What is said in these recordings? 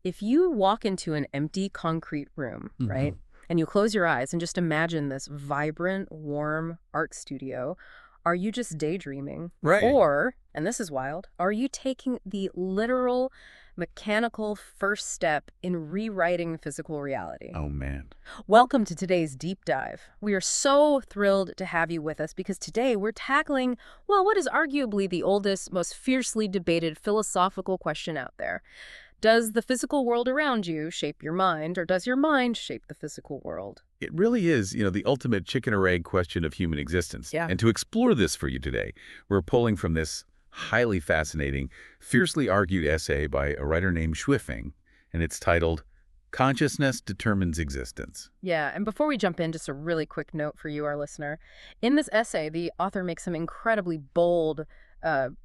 if you walk into an empty concrete room, right, and you close your eyes and just imagine this vibrant, warm art studio, are you just daydreaming? Right. Or, and this is wild, are you taking the literal, mechanical first step in rewriting physical reality? Oh, man. Welcome to today's deep dive. We are so thrilled to have you with us because today we're tackling, well, what is arguably the oldest, most fiercely debated philosophical question out there. Does the physical world around you shape your mind, or does your mind shape the physical world? It really is, the ultimate chicken or egg question of human existence. Yeah. And to explore this for you today, we're pulling from this highly fascinating, fiercely argued essay by a writer named Shuifeng, and it's titled, Consciousness Determines Existence. Yeah, and before we jump in, just a really quick note for you, our listener. In this essay, the author makes some incredibly bold,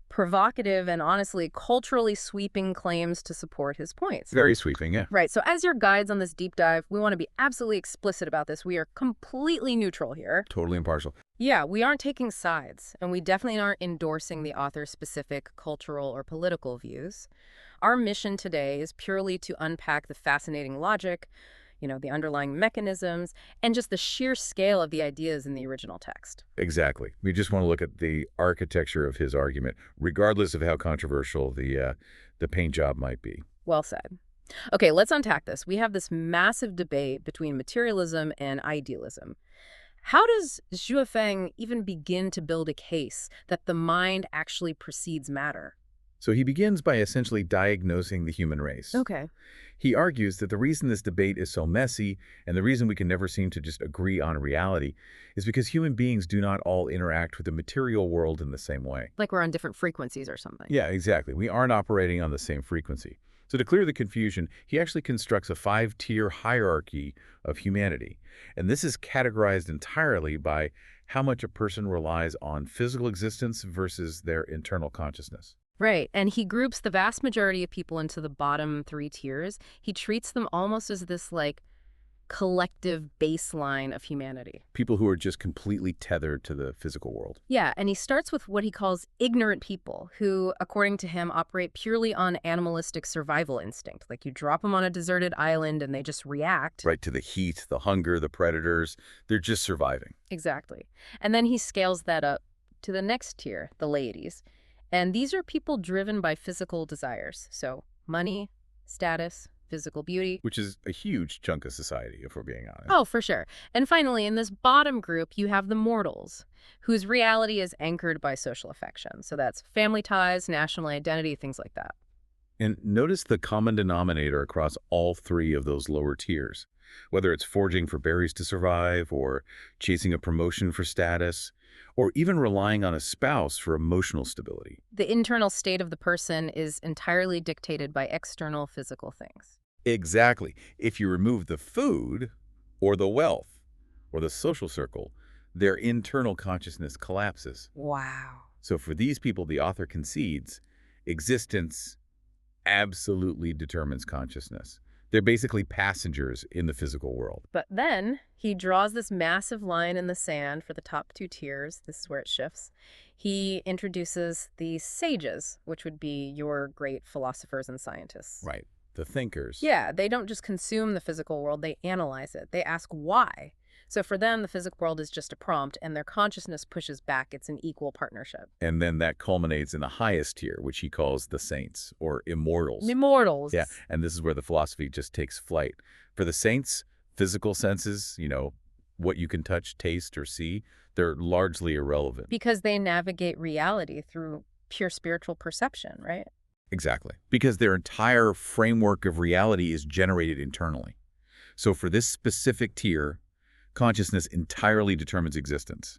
provocative, and honestly culturally sweeping claims to support his points. Very sweeping, yeah. Right, so as your guides on this deep dive, we want to be absolutely explicit about this. We are completely neutral here. Totally impartial. Yeah, we aren't taking sides, and we definitely aren't endorsing the author's specific cultural or political views. Our mission today is purely to unpack the fascinating logic, the underlying mechanisms, and just the sheer scale of the ideas in the original text. Exactly. We just want to look at the architecture of his argument, regardless of how controversial the paint job might be. Well said. Okay, let's unpack this. We have this massive debate between materialism and idealism. How does Shuifeng even begin to build a case that the mind actually precedes matter? So he begins by essentially diagnosing the human race. Okay. He argues that the reason this debate is so messy and the reason we can never seem to just agree on reality is because human beings do not all interact with the material world in the same way. Like we're on different frequencies or something. Yeah, exactly. We aren't operating on the same frequency. So to clear the confusion, he actually constructs a 5-tier hierarchy of humanity. And this is categorized entirely by how much a person relies on physical existence versus their internal consciousness. Right, and he groups the vast majority of people into the bottom 3 tiers. He treats them almost as this, collective baseline of humanity. People who are just completely tethered to the physical world. Yeah, and he starts with what he calls ignorant people who, according to him, operate purely on animalistic survival instinct. Like you drop them on a deserted island and they just react. Right, to the heat, the hunger, the predators. They're just surviving. Exactly. And then he scales that up to the next tier, the ladies. And these are people driven by physical desires. So money, status, physical beauty. Which is a huge chunk of society, if we're being honest. Oh, for sure. And finally, in this bottom group, you have the mortals, whose reality is anchored by social affection. So that's family ties, national identity, things like that. And notice the common denominator across all 3 of those lower tiers. Whether it's foraging for berries to survive, or chasing a promotion for status, or even relying on a spouse for emotional stability. The internal state of the person is entirely dictated by external physical things. Exactly. If you remove the food, or the wealth, or the social circle, their internal consciousness collapses. Wow. So for these people, the author concedes, existence absolutely determines consciousness. They're basically passengers in the physical world. But then he draws this massive line in the sand for the top 2 tiers. This is where it shifts. He introduces the sages, which would be your great philosophers and scientists. Right. The thinkers. Yeah, they don't just consume the physical world, they analyze it. They ask why. So for them, the physical world is just a prompt, and their consciousness pushes back. It's an equal partnership. And then that culminates in the highest tier, which he calls the saints, or immortals. Immortals. Yeah, and this is where the philosophy just takes flight. For the saints, physical senses, what you can touch, taste, or see, they're largely irrelevant. Because they navigate reality through pure spiritual perception, right? Exactly. Because their entire framework of reality is generated internally. So for this specific tier, consciousness entirely determines existence.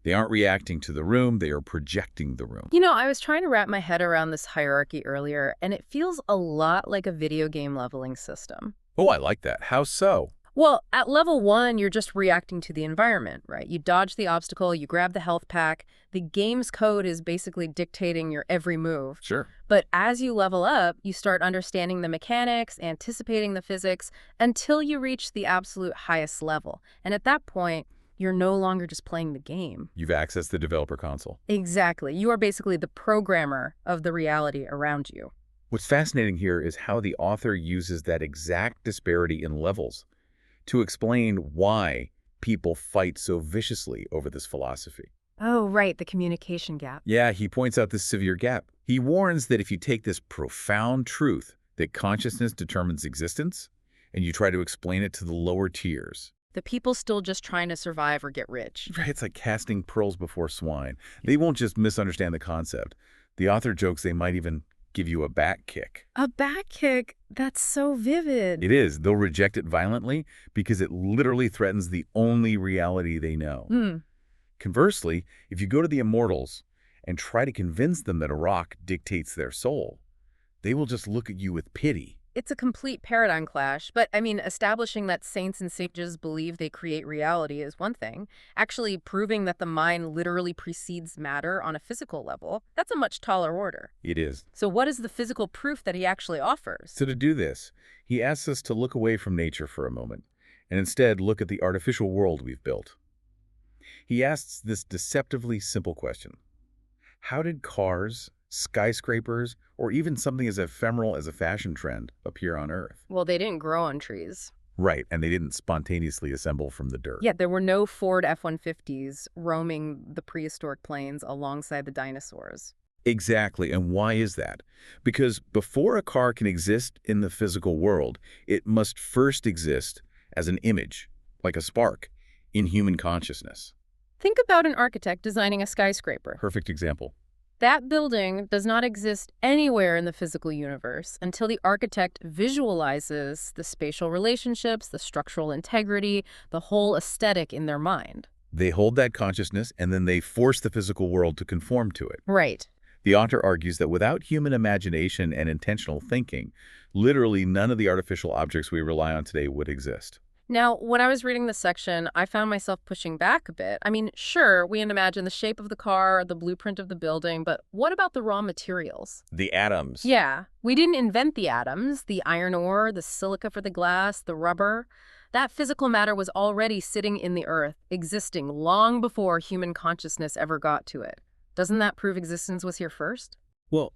They aren't reacting to the room, they are projecting the room. I was trying to wrap my head around this hierarchy earlier, and it feels a lot like a video game leveling system. Oh, I like that. How so? Well, at level 1, you're just reacting to the environment, right? You dodge the obstacle, you grab the health pack. The game's code is basically dictating your every move. Sure. But as you level up, you start understanding the mechanics, anticipating the physics, until you reach the absolute highest level. And at that point, you're no longer just playing the game. You've accessed the developer console. Exactly. You are basically the programmer of the reality around you. What's fascinating here is how the author uses that exact disparity in levels to explain why people fight so viciously over this philosophy. Oh, right, the communication gap. Yeah, he points out this severe gap. He warns that if you take this profound truth that consciousness determines existence and you try to explain it to the lower tiers, The people still just trying to survive or get rich. right, it's like casting pearls before swine. They won't just misunderstand the concept. The author jokes they might even give you a back kick. A back kick? That's so vivid. It is. They'll reject it violently because it literally threatens the only reality they know. Hmm. Conversely, if you go to the immortals and try to convince them that a rock dictates their soul, they will just look at you with pity. It's a complete paradigm clash, but I mean, establishing that saints and sages believe they create reality is one thing. Actually proving that the mind literally precedes matter on a physical level, that's a much taller order. It is. So what is the physical proof that he actually offers? So to do this, he asks us to look away from nature for a moment and instead look at the artificial world we've built. He asks this deceptively simple question. How did cars, skyscrapers, or even something as ephemeral as a fashion trend appear on Earth? Well, they didn't grow on trees. Right, and they didn't spontaneously assemble from the dirt. Yeah, there were no Ford F-150s roaming the prehistoric plains alongside the dinosaurs. Exactly, and why is that? Because before a car can exist in the physical world, it must first exist as an image, like a spark, in human consciousness. Think about an architect designing a skyscraper. Perfect example. That building does not exist anywhere in the physical universe until the architect visualizes the spatial relationships, the structural integrity, the whole aesthetic in their mind. They hold that consciousness and then they force the physical world to conform to it. Right. The author argues that without human imagination and intentional thinking, literally none of the artificial objects we rely on today would exist. Now, when I was reading this section, I found myself pushing back a bit. I mean, sure, we can imagine the shape of the car, the blueprint of the building, but what about the raw materials? The atoms. Yeah, we didn't invent the atoms, the iron ore, the silica for the glass, the rubber. That physical matter was already sitting in the earth, existing long before human consciousness ever got to it. Doesn't that prove existence was here first? Well,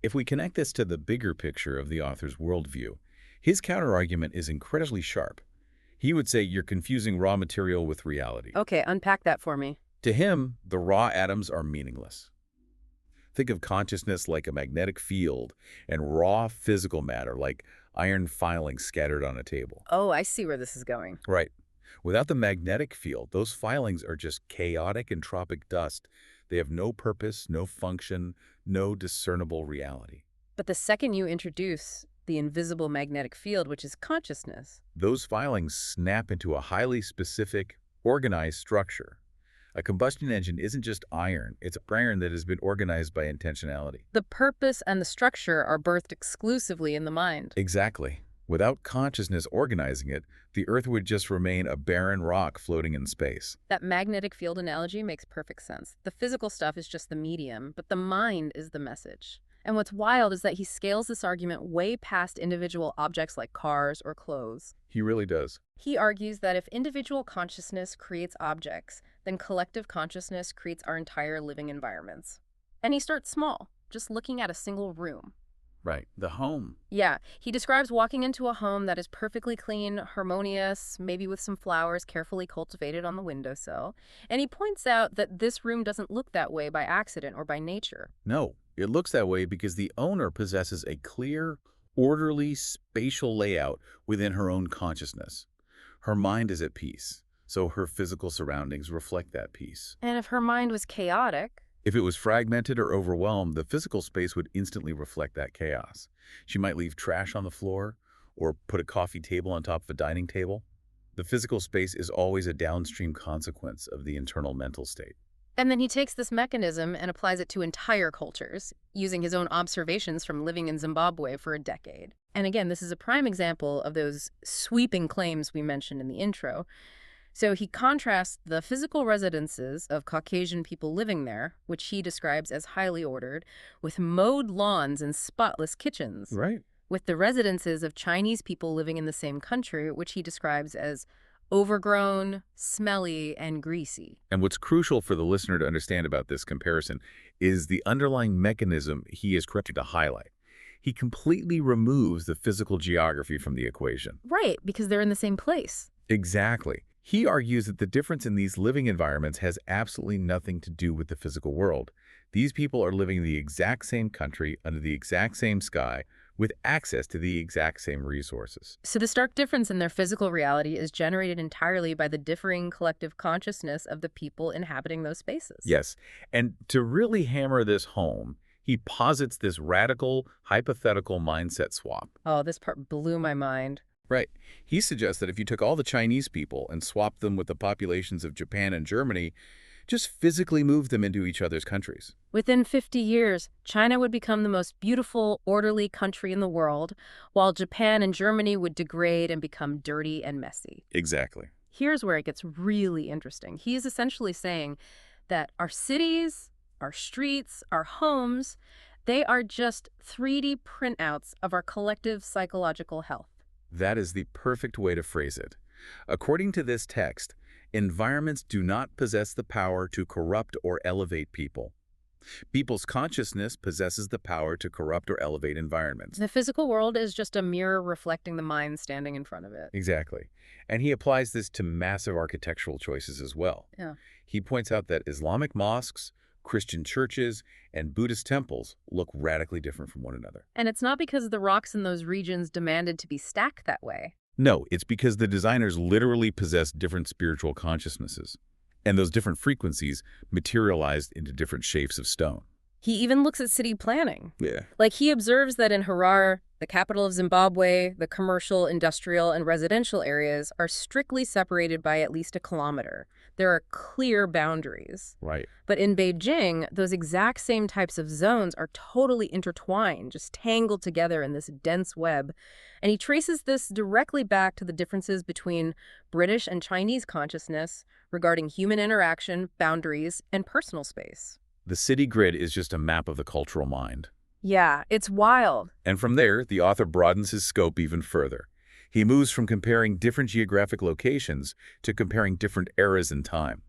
if we connect this to the bigger picture of the author's worldview, his counterargument is incredibly sharp. He would say you're confusing raw material with reality. Okay, unpack that for me. To him, the raw atoms are meaningless. Think of consciousness like a magnetic field and raw physical matter like iron filings scattered on a table. Oh, I see where this is going. Right. Without the magnetic field, those filings are just chaotic entropic dust. They have no purpose, no function, no discernible reality. But the second you introduce the invisible magnetic field, which is consciousness, Those filings snap into a highly specific, organized structure. A combustion engine isn't just iron, it's iron that has been organized by intentionality. the purpose and the structure are birthed exclusively in the mind. Exactly. Without consciousness organizing it, the Earth would just remain a barren rock floating in space. That magnetic field analogy makes perfect sense. The physical stuff is just the medium, but the mind is the message. And what's wild is that he scales this argument way past individual objects like cars or clothes. He really does. He argues that if individual consciousness creates objects, then collective consciousness creates our entire living environments. And he starts small, just looking at a single room. Right. The home. Yeah, he describes walking into a home that is perfectly clean, harmonious, maybe with some flowers carefully cultivated on the windowsill. And he points out that this room doesn't look that way by accident or by nature. No, it looks that way because the owner possesses a clear, orderly, spatial layout within her own consciousness. Her mind is at peace, so her physical surroundings reflect that peace. And if her mind was chaotic, If it was fragmented or overwhelmed, the physical space would instantly reflect that chaos. She might leave trash on the floor or put a coffee table on top of a dining table. The physical space is always a downstream consequence of the internal mental state. and then he takes this mechanism and applies it to entire cultures, using his own observations from living in Zimbabwe for a decade. And again, this is a prime example of those sweeping claims we mentioned in the intro. So he contrasts the physical residences of Caucasian people living there, which he describes as highly ordered, with mowed lawns and spotless kitchens, Right. with the residences of Chinese people living in the same country, which he describes as overgrown, smelly, and greasy. And what's crucial for the listener to understand about this comparison is the underlying mechanism he is trying to highlight. He completely removes the physical geography from the equation. Right, because they're in the same place. Exactly. He argues that the difference in these living environments has absolutely nothing to do with the physical world. These people are living in the exact same country, under the exact same sky, with access to the exact same resources. So the stark difference in their physical reality is generated entirely by the differing collective consciousness of the people inhabiting those spaces. Yes, and to really hammer this home, he posits this radical, hypothetical mindset swap. Oh, this part blew my mind. Right. He suggests that if you took all the Chinese people and swapped them with the populations of Japan and Germany, just physically moved them into each other's countries. Within 50 years, China would become the most beautiful, orderly country in the world, while Japan and Germany would degrade and become dirty and messy. Exactly. Here's where it gets really interesting. He is essentially saying that our cities, our streets, our homes, they are just 3D printouts of our collective psychological health. That is the perfect way to phrase it. According to this text, environments do not possess the power to corrupt or elevate people. People's consciousness possesses the power to corrupt or elevate environments. The physical world is just a mirror reflecting the mind standing in front of it. Exactly. And he applies this to massive architectural choices as well. Yeah. He points out that Islamic mosques, Christian churches, and Buddhist temples look radically different from one another. And it's not because the rocks in those regions demanded to be stacked that way. No, it's because the designers literally possess different spiritual consciousnesses, and those different frequencies materialized into different shapes of stone. He even looks at city planning. Yeah. Like he observes that in Harare, the capital of Zimbabwe, the commercial, industrial, and residential areas are strictly separated by at least a kilometer. There are clear boundaries. Right. But in Beijing, those exact same types of zones are totally intertwined, just tangled together in this dense web. And he traces this directly back to the differences between British and Chinese consciousness regarding human interaction, boundaries, and personal space. The city grid is just a map of the cultural mind. Yeah, it's wild. And from there, the author broadens his scope even further. He moves from comparing different geographic locations to comparing different eras in time.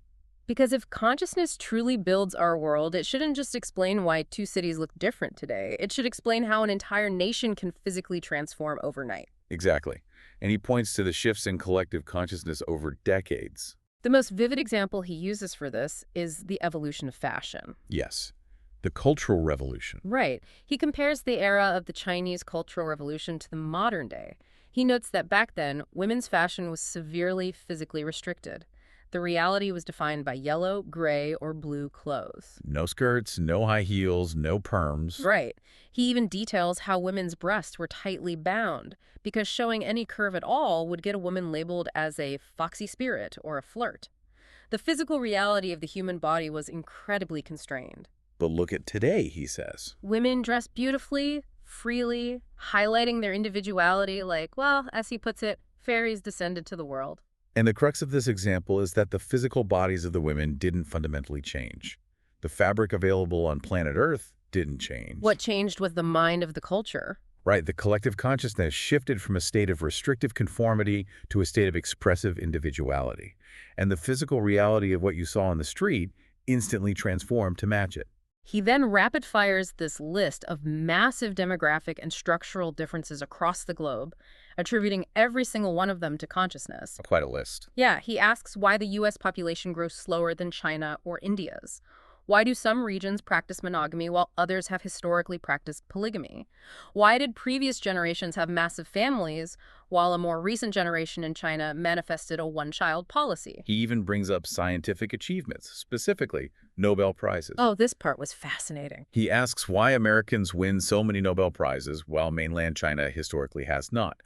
Because if consciousness truly builds our world, it shouldn't just explain why two cities look different today. It should explain how an entire nation can physically transform overnight. Exactly. And he points to the shifts in collective consciousness over decades. The most vivid example he uses for this is the evolution of fashion. Yes. The Cultural Revolution. Right. He compares the era of the Chinese Cultural Revolution to the modern day. He notes that back then, women's fashion was severely physically restricted. The reality was defined by yellow, gray, or blue clothes. No skirts, no high heels, no perms. Right. He even details how women's breasts were tightly bound, because showing any curve at all would get a woman labeled as a foxy spirit or a flirt. The physical reality of the human body was incredibly constrained. But look at today, he says. Women dress beautifully, freely, highlighting their individuality like, well, as he puts it, fairies descended to the world. And the crux of this example is that the physical bodies of the women didn't fundamentally change. The fabric available on planet Earth didn't change. What changed was the mind of the culture. Right, the collective consciousness shifted from a state of restrictive conformity to a state of expressive individuality. And the physical reality of what you saw on the street instantly transformed to match it. He then rapid fires this list of massive demographic and structural differences across the globe, attributing every single one of them to consciousness. Quite a list. Yeah, he asks why the U.S. population grows slower than China or India's. Why do some regions practice monogamy while others have historically practiced polygamy? Why did previous generations have massive families while a more recent generation in China manifested a one-child policy? He even brings up scientific achievements, specifically Nobel Prizes. Oh, this part was fascinating. He asks why Americans win so many Nobel Prizes while mainland China historically has not.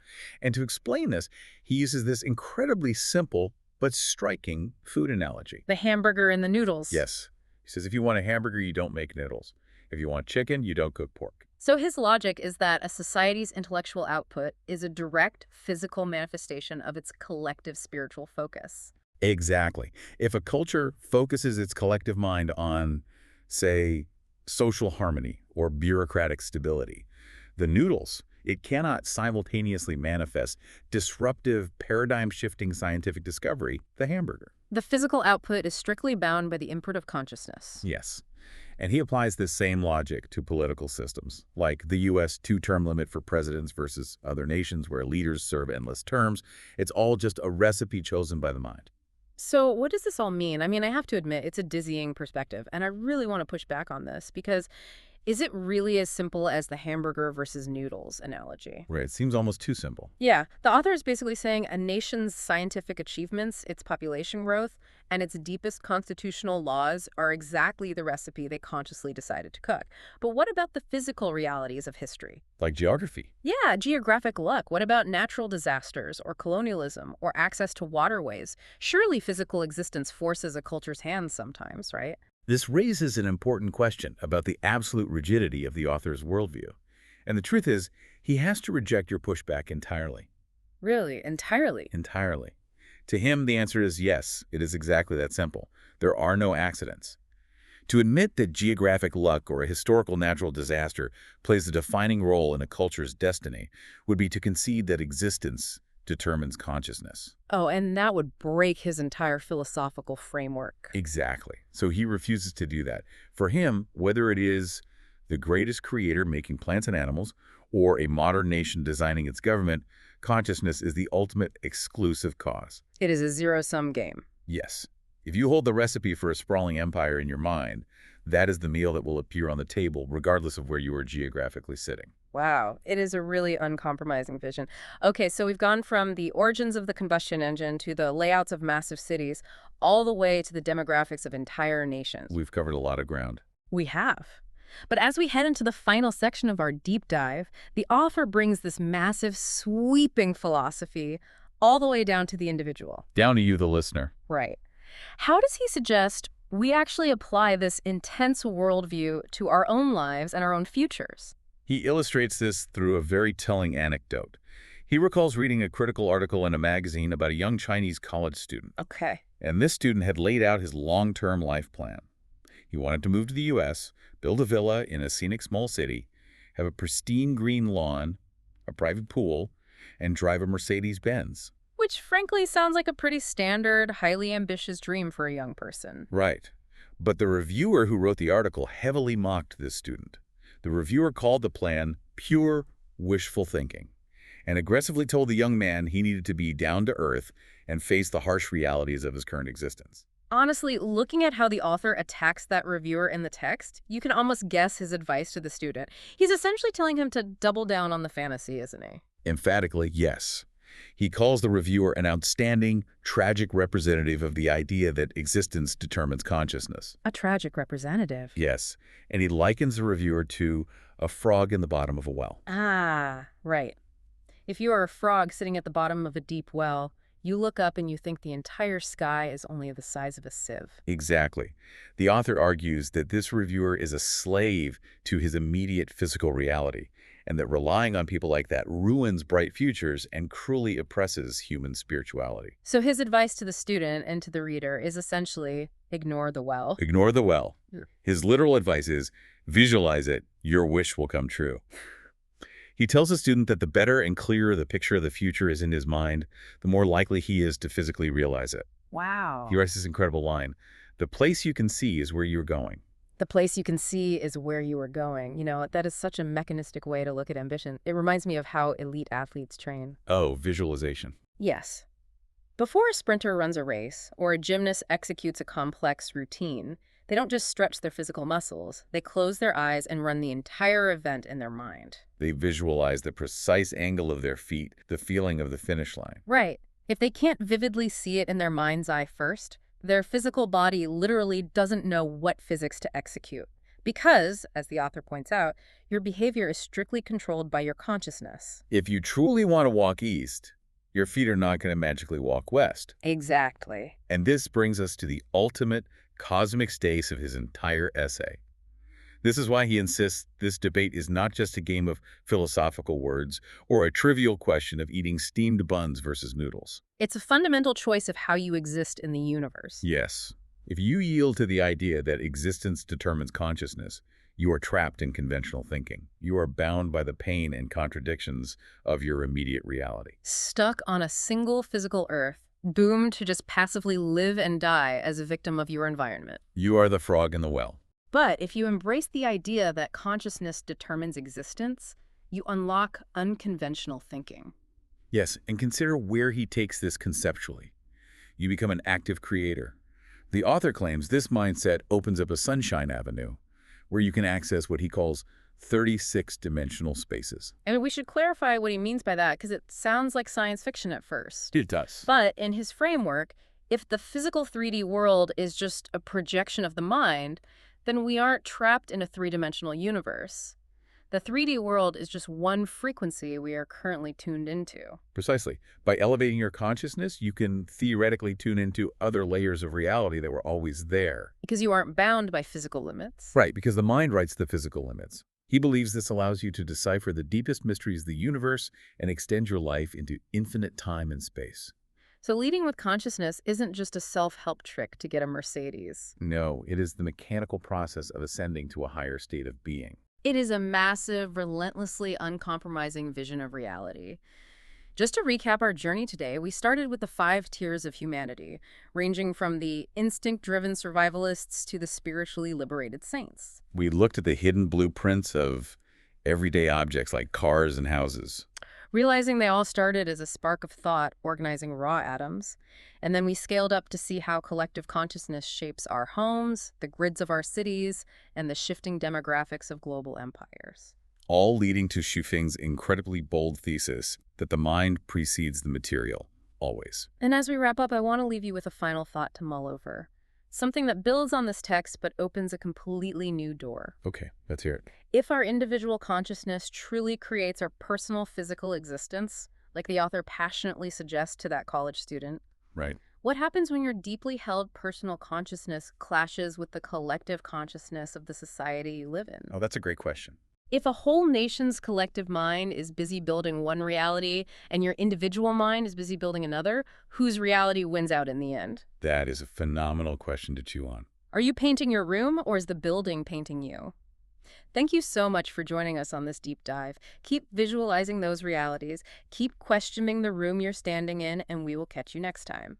And to explain this, he uses this incredibly simple but striking food analogy. The hamburger and the noodles. Yes. He says if you want a hamburger, you don't make noodles. If you want chicken, you don't cook pork. So his logic is that a society's intellectual output is a direct physical manifestation of its collective spiritual focus. Exactly. If a culture focuses its collective mind on, say, social harmony or bureaucratic stability, the noodles, it cannot simultaneously manifest disruptive, paradigm-shifting scientific discovery, the hamburger. The physical output is strictly bound by the input of consciousness. Yes. And he applies this same logic to political systems, like the U.S. two-term limit for presidents versus other nations where leaders serve endless terms. It's all just a recipe chosen by the mind. So what does this all mean? I mean, I have to admit, it's a dizzying perspective, and I really want to push back on this because is it really as simple as the hamburger versus noodles analogy? Right, it seems almost too simple. Yeah, the author is basically saying a nation's scientific achievements, its population growth, and its deepest constitutional laws are exactly the recipe they consciously decided to cook. But what about the physical realities of history? Like geography. Yeah, geographic luck. What about natural disasters or colonialism or access to waterways? Surely physical existence forces a culture's hands sometimes, right? This raises an important question about the absolute rigidity of the author's worldview. And the truth is, he has to reject your pushback entirely. Really, entirely. Entirely. To him, the answer is yes, it is exactly that simple. There are no accidents. To admit that geographic luck or a historical natural disaster plays a defining role in a culture's destiny would be to concede that existence determines consciousness. Oh, and that would break his entire philosophical framework. Exactly. So he refuses to do that. For him, whether it is the greatest creator making plants and animals or a modern nation designing its government, consciousness is the ultimate exclusive cause. It is a zero-sum game. Yes. If you hold the recipe for a sprawling empire in your mind, that is the meal that will appear on the table, regardless of where you are geographically sitting. Wow, it is a really uncompromising vision. Okay, so we've gone from the origins of the combustion engine to the layouts of massive cities, all the way to the demographics of entire nations. We've covered a lot of ground. We have. But as we head into the final section of our deep dive, the author brings this massive, sweeping philosophy all the way down to the individual. Down to you, the listener. Right. How does he suggest we actually apply this intense worldview to our own lives and our own futures? He illustrates this through a very telling anecdote. He recalls reading a critical article in a magazine about a young Chinese college student. Okay. And this student had laid out his long-term life plan. He wanted to move to the U.S., build a villa in a scenic small city, have a pristine green lawn, a private pool, and drive a Mercedes-Benz. Which frankly sounds like a pretty standard, highly ambitious dream for a young person. Right. But the reviewer who wrote the article heavily mocked this student. The reviewer called the plan pure wishful thinking and aggressively told the young man he needed to be down to earth and face the harsh realities of his current existence. Honestly, looking at how the author attacks that reviewer in the text, you can almost guess his advice to the student. He's essentially telling him to double down on the fantasy, isn't he? Emphatically, yes. He calls the reviewer an outstanding, tragic representative of the idea that existence determines consciousness. A tragic representative. Yes, and he likens the reviewer to a frog in the bottom of a well. Ah, right. If you are a frog sitting at the bottom of a deep well, you look up and you think the entire sky is only the size of a sieve. Exactly. The author argues that this reviewer is a slave to his immediate physical reality, and that relying on people like that ruins bright futures and cruelly oppresses human spirituality. So his advice to the student and to the reader is essentially ignore the well. Ignore the well. Yeah. His literal advice is visualize it, your wish will come true. He tells the student that the better and clearer the picture of the future is in his mind, the more likely he is to physically realize it. Wow. He writes this incredible line, "The place you can see is where you're going." The place you can see is where you are going. You know, that is such a mechanistic way to look at ambition. It reminds me of how elite athletes train. Oh, visualization. Yes. Before a sprinter runs a race or a gymnast executes a complex routine, they don't just stretch their physical muscles. They close their eyes and run the entire event in their mind. They visualize the precise angle of their feet, the feeling of the finish line. Right. If they can't vividly see it in their mind's eye first, their physical body literally doesn't know what physics to execute. Because, as the author points out, your behavior is strictly controlled by your consciousness. If you truly want to walk east, your feet are not going to magically walk west. Exactly. And this brings us to the ultimate cosmic stakes of his entire essay. This is why he insists this debate is not just a game of philosophical words or a trivial question of eating steamed buns versus noodles. It's a fundamental choice of how you exist in the universe. Yes. If you yield to the idea that existence determines consciousness, you are trapped in conventional thinking. You are bound by the pain and contradictions of your immediate reality. Stuck on a single physical Earth, doomed to just passively live and die as a victim of your environment. You are the frog in the well. But if you embrace the idea that consciousness determines existence, you unlock unconventional thinking. Yes, and consider where he takes this conceptually. You become an active creator. The author claims this mindset opens up a sunshine avenue where you can access what he calls 36-dimensional spaces. And we should clarify what he means by that because it sounds like science fiction at first. It does. But in his framework, if the physical 3D world is just a projection of the mind, then we aren't trapped in a three-dimensional universe. The 3D world is just one frequency we are currently tuned into. Precisely. By elevating your consciousness, you can theoretically tune into other layers of reality that were always there. Because you aren't bound by physical limits. Right, because the mind writes the physical limits. He believes this allows you to decipher the deepest mysteries of the universe and extend your life into infinite time and space. So leading with consciousness isn't just a self-help trick to get a Mercedes. No, it is the mechanical process of ascending to a higher state of being. It is a massive, relentlessly uncompromising vision of reality. Just to recap our journey today, we started with the 5 tiers of humanity, ranging from the instinct-driven survivalists to the spiritually liberated saints. We looked at the hidden blueprints of everyday objects like cars and houses. Realizing they all started as a spark of thought organizing raw atoms, and then we scaled up to see how collective consciousness shapes our homes, the grids of our cities, and the shifting demographics of global empires. All leading to Xufeng's incredibly bold thesis that the mind precedes the material, always. And as we wrap up, I want to leave you with a final thought to mull over. Something that builds on this text but opens a completely new door. Okay, let's hear it. If our individual consciousness truly creates our personal physical existence, like the author passionately suggests to that college student, Right. what happens when your deeply held personal consciousness clashes with the collective consciousness of the society you live in? Oh, that's a great question. If a whole nation's collective mind is busy building one reality and your individual mind is busy building another, whose reality wins out in the end? That is a phenomenal question to chew on. Are you painting your room or is the building painting you? Thank you so much for joining us on this deep dive. Keep visualizing those realities, keep questioning the room you're standing in, and we will catch you next time.